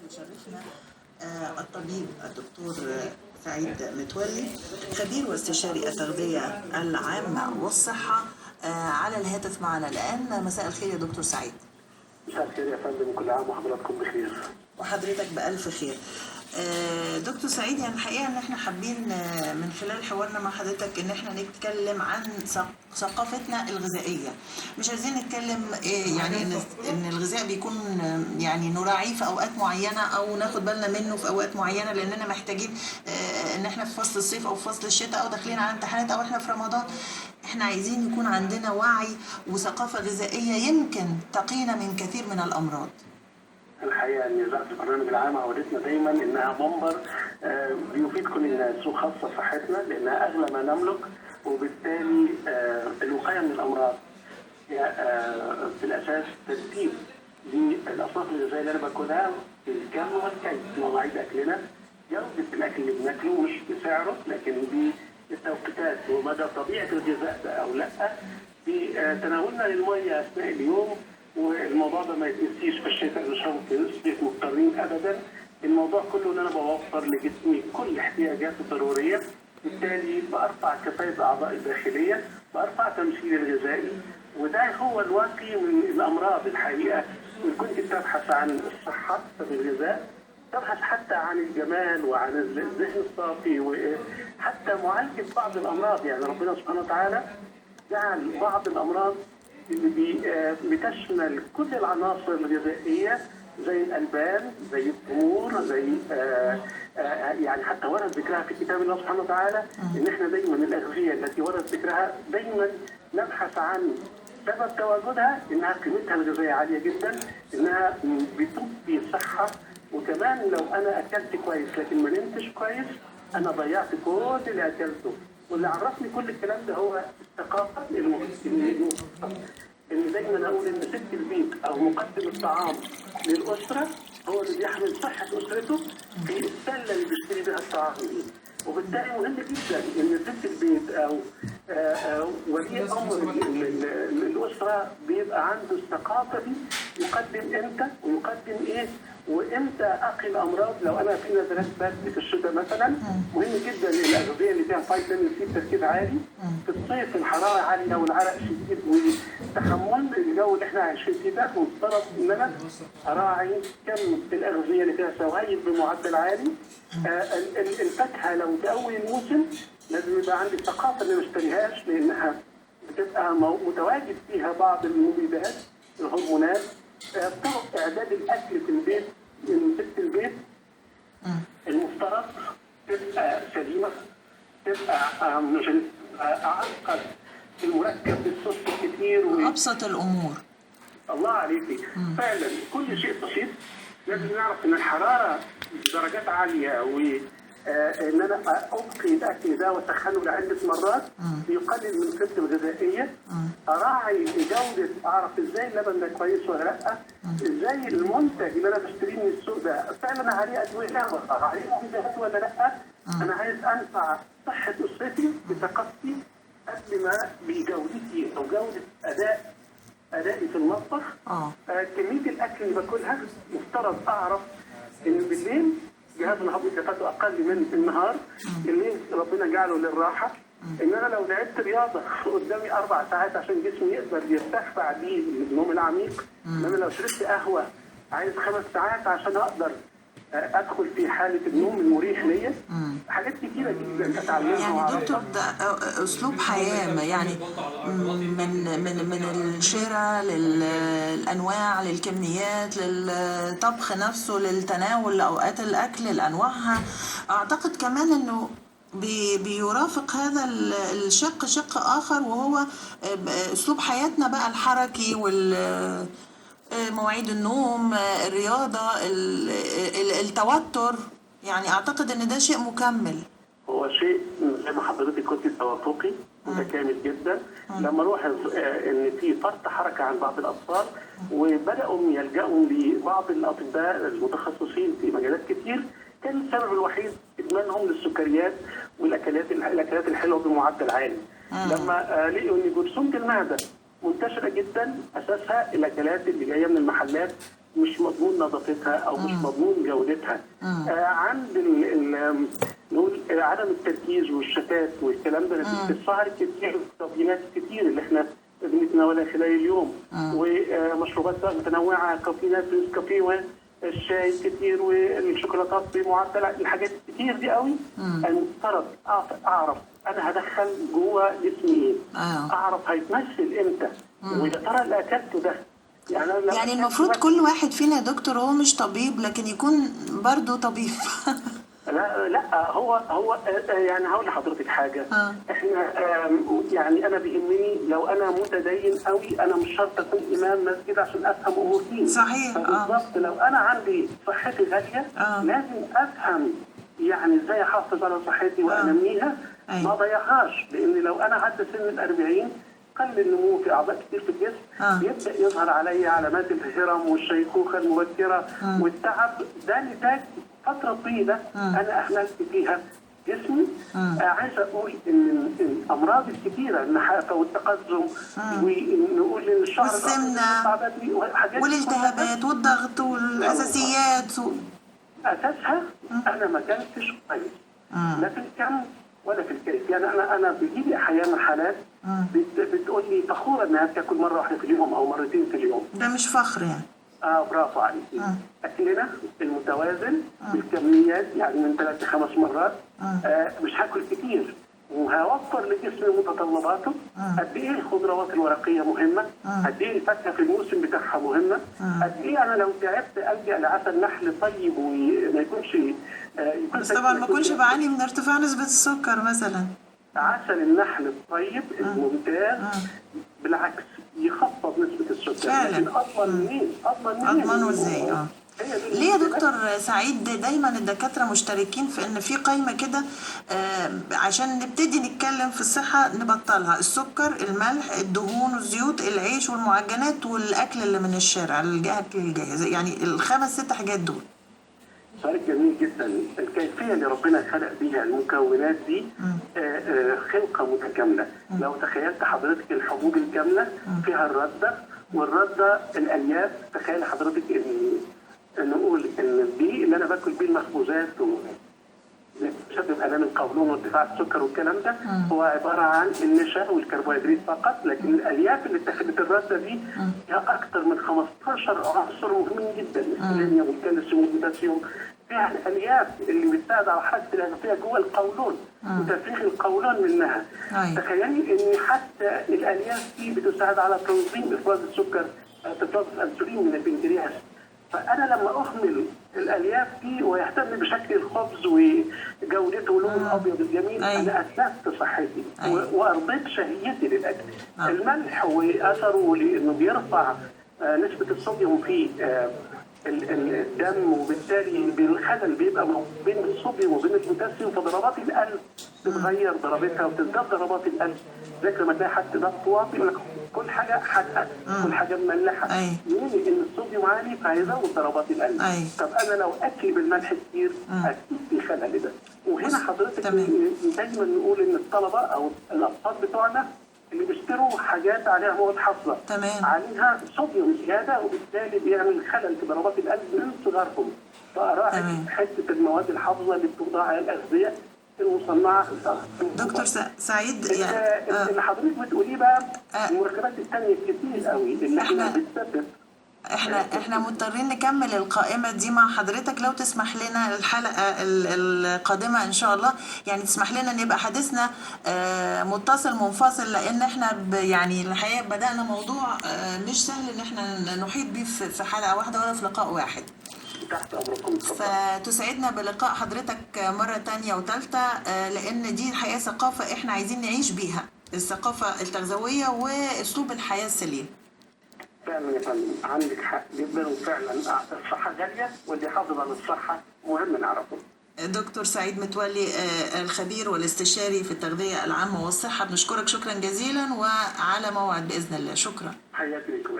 يشرفنا الطبيب الدكتور سعيد متولي، خبير واستشاري التغذية العامة والصحة، على الهاتف معنا الآن. مساء الخير يا دكتور سعيد. مساء الخير يا فندم، كل عام وحضراتكم بخير. وحضرتك بألف خير. دكتور سعيد، يعني الحقيقة ان احنا حابين من خلال حوارنا مع حضرتك ان احنا نتكلم عن ثقافتنا الغذائية. مش عايزين نتكلم يعني ان الغذاء بيكون يعني نراعيه في اوقات معينة او ناخد بالنا منه في اوقات معينة، لاننا محتاجين ان احنا في فصل الصيف او في فصل الشتاء او داخلين على امتحانات او احنا في رمضان. احنا عايزين يكون عندنا وعي وثقافة غذائية يمكن تقينا من كثير من الامراض. الحقيقه ان اذاعه البرنامج العام عودتنا دايما انها منبر بيفيد كل الناس، وخاصه صحتنا لانها اغلى ما نملك، وبالتالي الوقايه من الامراض هي في الاساس ترتيب للاصناف الغذائيه اللي انا باكلها بالكم والكيف، مواعيد اكلنا، جوده الاكل اللي بناكله مش بسعره لكن بالتوقيتات ومدى طبيعه الغذاء ده او لا، بتناولنا للميه اثناء اليوم. والموضوع ده ما يتنسيش في الشتاء، نشربه في الصيف مضطرين ابدا. الموضوع كله ان انا بوفر لجسمي كل احتياجاته الضروريه، بالتالي برفع كفاءه الاعضاء الداخليه، برفع تمثيل الغذائي، وده هو الواقي من الامراض الحقيقه. ان كنت بتبحث عن الصحه في الغذاء، تبحث حتى عن الجمال وعن الذهن الصافي، وحتى معالجه بعض الامراض. يعني ربنا سبحانه وتعالى جعل بعض الامراض اللي بتشمل كل العناصر الغذائيه زي الالبان، زي التمور، زي يعني حتى ورد ذكرها في كتاب الله سبحانه وتعالى. ان احنا دايما الاغذيه التي ورد ذكرها دايما نبحث عن سبب تواجدها، انها قيمتها الغذائيه عاليه جدا، انها بتبقي صحه. وكمان لو انا اكلت كويس لكن ما نمتش كويس، انا ضيعت كل اللي اكلته. واللي عرفني كل الكلام ده هو الثقافه ان دايما اقول ان ست البيت او مقدم الطعام للاسره هو اللي بيحمل صحه اسرته في السله اللي بيشتري بها الطعام. وبالتالي مهم جدا ان ست البيت او ولي امر الاسره بيبقى عنده الثقافه دي، يقدم امتى ويقدم ايه وامتى اقي الامراض. لو انا في نزلات برد في الشتاء مثلا، مهم جدا الاغذيه اللي فيها فيتامين سي بتركيز عالي. في الصيف الحراره عاليه والعرق شديد وتحمل الجو اللي احنا عايشين فيه ده، مفترض ان انا اراعي كم الاغذيه اللي فيها سوائل بمعدل عالي. الفاكهه لو في اول الموسم لازم يبقى عندي ثقافه ان ما اشتريهاش، لانها بتبقى متواجد فيها بعض المبيدات الهرمونات. طرق اعداد الاكل في البيت من ست البيت المفترض تبقى سليمه، تبقى مش اعقد المركب بالصوص كتير ابسط الامور. الله عليكي. فعلا كل شيء بسيط. لازم نعرف ان الحراره بدرجات عاليه وان انا ابقي الاكل ده واسخنه لعده مرات بيقلل من قيمته الغذائيه. اراعي جوده، اعرف ازاي اللبن ده كويس ولا لا، ازاي المنتج اللي انا بشتريه من السوق ده فعلا عليه ادويه ولا عليه مبيدات ولا لا. انا عايز انفع صحه اسرتي بثقافتي قبل ما بجودتي او جوده ادائي في المطبخ. كميه الاكل اللي باكلها مفترض اعرف ان بالليل جهاز الهضمي كفاءته اقل من النهار. الليل ربنا جعله للراحه. ان انا لو لعبت رياضه قدامي 4 ساعات عشان جسمي يقدر يرتاح بعديه من النوم العميق، انما لو شربت قهوه عايز 5 ساعات عشان اقدر ادخل في حاله النوم المريح ليا. حاجات كتيره جدا اتعلمها. يعني دكتور، ده اسلوب حياه، يعني من الشراء للانواع للكميات للطبخ نفسه للتناول لاوقات الاكل لانواعها. اعتقد كمان انه بيرافق هذا شق اخر، وهو اسلوب حياتنا بقى الحركي مواعيد النوم، الرياضة، التوتر. يعني أعتقد أن ده شيء مكمل. هو شيء زي ما حضرتك كنت توافقي متكامل جدا. لما أروح أن في فرط حركة عن بعض الأطفال، وبدأوا يلجأوا لبعض الأطباء المتخصصين في مجالات كتير، كان السبب الوحيد إدمانهم للسكريات والأكلات الحلوة بمعدل عالي. لما لقوا أن جرثومة المعدة منتشرة جدا، أساسها الأكلات اللي جاية من المحلات مش مضمون نظافتها او مش مضمون جودتها. عند نقول عدم التركيز والشتات والكلام ده نتيجه السهر الكتير والتوجيهات الكتير اللي احنا بنتناولها خلال اليوم، ومشروبات متنوعه، كافيينات، نسكافيه والشاي كتير والشوكولاتات بمعدل، الحاجات الكتير دي قوي. المفترض اعرف انا هدخل جوه جسمي ايه، اعرف هيتمثل امتى، ويا ترى اللي اكلته ده يعني المفروض كل واحد فينا يا دكتور هو مش طبيب لكن يكون برضو طبيب. لا هو يعني هقول لحضرتك حاجه. احنا يعني انا بيهمني لو انا متدين قوي انا مش شرط اكون امام مسجد عشان افهم امور دين. صحيح. بالظبط لو انا عندي صحتي غاليه لازم افهم يعني ازاي احافظ على صحتي وانميها ما اضيعهاش، لان لو انا عدى سن ال40 قل النمو في اعضاء كتير في الجسم، يبدا يظهر علي علامات الهرم والشيخوخه المبكره والتعب. ده نتاج فتره طويله انا اهملت فيها جسمي. عايز اقول ان الامراض الكثيره، النحافه والتقزم، ونقول ان الشعر والسمنه والالتهابات والضغط والحساسيات اساسها انا ما كنتش كويس لا في الكم ولا في الكيف. يعني انا بيجيلي احيانا حالات بتقول لي فخوره انها بتاكل مره واحده في اليوم او مرتين في اليوم. ده مش فخر يعني. برافو عليكي. اكلنا المتوازن بالكميات، يعني من 3 ل5 مرات. مش هاكل كتير وهوفر لجسمي متطلباته. قد ايه الخضروات الورقيه مهمه، قد ايه الفاكهه في الموسم بتاعها مهمه، قد ايه انا لو تعبت الجا لعسل نحل طيب وما يكونش بس طبعا ما اكونش بعاني من ارتفاع نسبه السكر مثلا. عسل النحل الطيب الممتاز بالعكس يخفض نسبه السكر. لكن اضمنه ازاي؟ ليه يا دكتور سعيد دايما الدكاتره مشتركين في ان في قائمه كده عشان نبتدي نتكلم في الصحه نبطلها؟ السكر، الملح، الدهون، الزيوت، العيش والمعجنات، والاكل اللي من الشارع، الاكل الجاهز، يعني ال5 6 حاجات دول. سؤال جميل جدا. الكيفيه اللي ربنا خلق بيها المكونات دي خلقه متكامله. لو تخيلت حضرتك الحبوب الكامله فيها الرده، والرده الالياف. تخيل حضرتك ان نقول ان دي اللي انا باكل بيه المخبوزات وسبب الام القولون وارتفاع السكر والكلام ده هو عباره عن النشا والكربوهيدرات فقط. لكن الالياف اللي اتخذت الرده دي فيها اكثر من 15 عنصر مهمين جدا، السيلينيوم والكالسيوم والبوتاسيوم. فيها الالياف اللي بتساعد على حركه الانسولين جوه القولون وتفريغ القولون منها. تخيلي ان حتى الالياف دي بتساعد على تنظيم افراز السكر، افراز الانسولين من البنكرياس. فانا لما اهمل الالياف دي ويهتم بشكل الخبز وجودته ولونه الابيض الجميل انا اتلفت صحتي وارضيت شهيتي للاكل. الملح واثره لانه بيرفع نسبه الصوديوم في الدم، وبالتالي بالخلل بيبقى بين الصوديوم وبين البوتاسيوم، فضربات القلب تتغير ضربتها وتزداد ضربات القلب. زي لما تلاقي حد ضغط واطي يقول لك كل حاجه حادقه، كل حاجه مملحه، يعني ان الصوديوم عالي فهيزود ضربات القلب. طب انا لو اكل بالملح كتير اكيد في خلل ده. وهنا حضرتك دايما نقول ان الطلبه او الاطفال بتوعنا اللي بيشتروا حاجات عليها مواد حافظه عليها صوديوم زياده، وبالتالي بيعمل خلل في ضربات القلب من صغرهم. فراعي حته المواد الحافظه اللي بتوضع على الاغذيه المصنعه. دكتور سعيد يعني اللي حضرتك بتقوليه بقى المركبات الثانيه كتير قوي اللي احنا بتسبب. احنا مضطرين نكمل القائمة دي مع حضرتك لو تسمح لنا الحلقة القادمة ان شاء الله. يعني تسمح لنا ان يبقى حديثنا متصل منفصل، لان احنا يعني الحقيقة بدأنا موضوع مش سهل ان احنا نحيط بيه في حلقة واحدة ولا في لقاء واحد. تحت امركم. فتسعدنا بلقاء حضرتك مرة تانية وثالثة، لان دي الحقيقة ثقافة احنا عايزين نعيش بيها، الثقافة التغذوية واسلوب الحياة السليم. فعلا يا فندم عندك حق جدا، وفعلا الصحه غاليه واللي يحافظ على الصحه مهم نعرفه. دكتور سعيد متولي الخبير والاستشاري في التغذيه العامه والصحه، بنشكرك شكرا جزيلا وعلى موعد باذن الله. شكرا. حياك بكم.